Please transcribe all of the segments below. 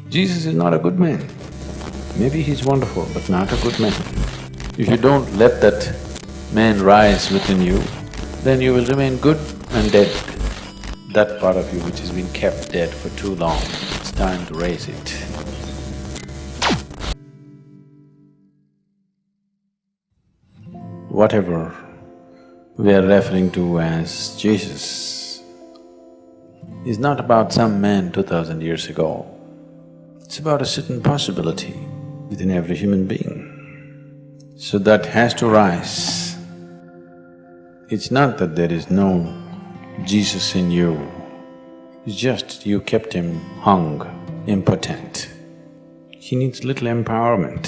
Jesus is not a good man. Maybe he's wonderful, but not a good man. If you don't let that man rise within you, then you will remain good and dead. That part of you which has been kept dead for too long, it's time to raise it. Whatever we are referring to as Jesus is not about some man 2000 years ago. It's about a certain possibility within every human being. So that has to rise. It's not that there is no Jesus in you, it's just you kept him hung, impotent. He needs little empowerment.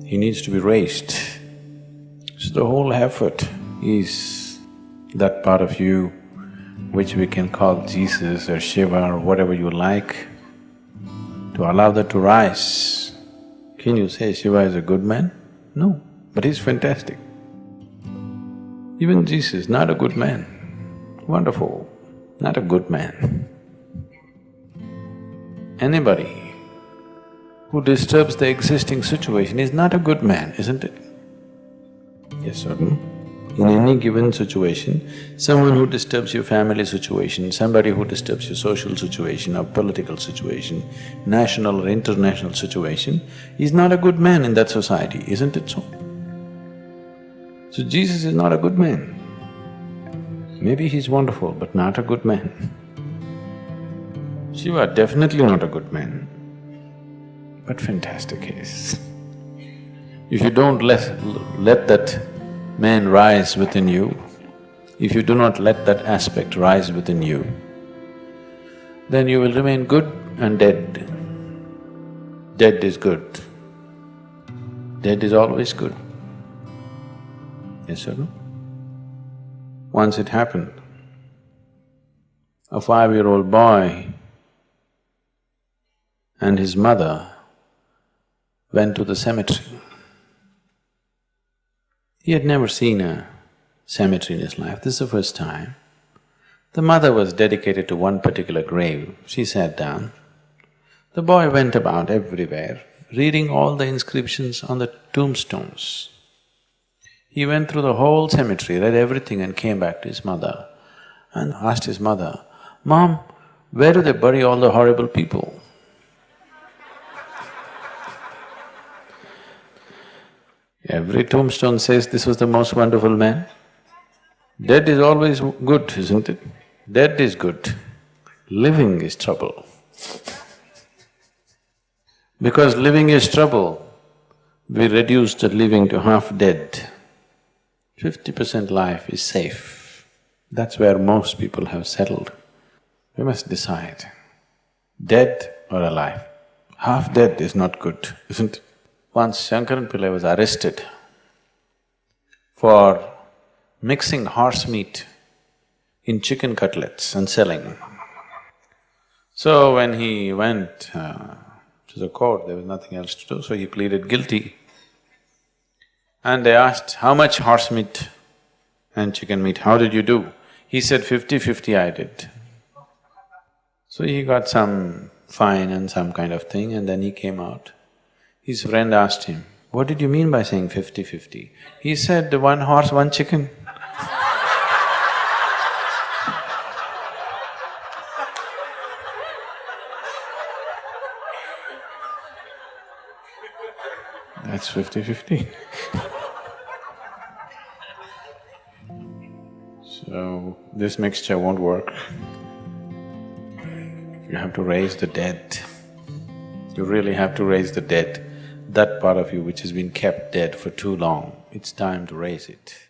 He needs to be raised. So the whole effort is that part of you which we can call Jesus or Shiva or whatever you like, to allow that to rise. Can you say Shiva is a good man? No, but he's fantastic. Even Jesus, not a good man. Wonderful, not a good man. Anybody who disturbs the existing situation is not a good man, isn't it? Yes or no? In any given situation, someone who disturbs your family situation, somebody who disturbs your social situation or political situation, national or international situation, is not a good man in that society, isn't it so? So Jesus is not a good man. Maybe he's wonderful, but not a good man. Shiva, definitely not a good man, but fantastic he is. If you don't let that man rise within you, if you do not let that aspect rise within you, then you will remain good and dead. Dead is good. Dead is always good. Yes or no? Once it happened, a 5-year-old boy and his mother went to the cemetery. He had never seen a cemetery in his life, this is the first time. The mother was dedicated to one particular grave, she sat down. The boy went about everywhere, reading all the inscriptions on the tombstones. He went through the whole cemetery, read everything and came back to his mother and asked his mother, "Mom, where do they bury all the horrible people?" Every tombstone says this was the most wonderful man. Dead is always good, isn't it? Dead is good, living is trouble. Because living is trouble, we reduce the living to half dead. 50% life is safe. That's where most people have settled. We must decide, dead or alive. Half dead is not good, isn't it? Once Shankaran Pillai was arrested for mixing horse meat in chicken cutlets and selling. So when he went to the court, there was nothing else to do, so he pleaded guilty. And they asked, "How much horse meat and chicken meat, how did you do?" He said, 50-50 I did. So he got some fine and some kind of thing and then he came out. His friend asked him, "What did you mean by saying 50-50? He said, "One horse, one chicken." That's 50-50. So, this mixture won't work. You have to raise the dead. You really have to raise the dead. That part of you which has been kept dead for too long, it's time to raise it.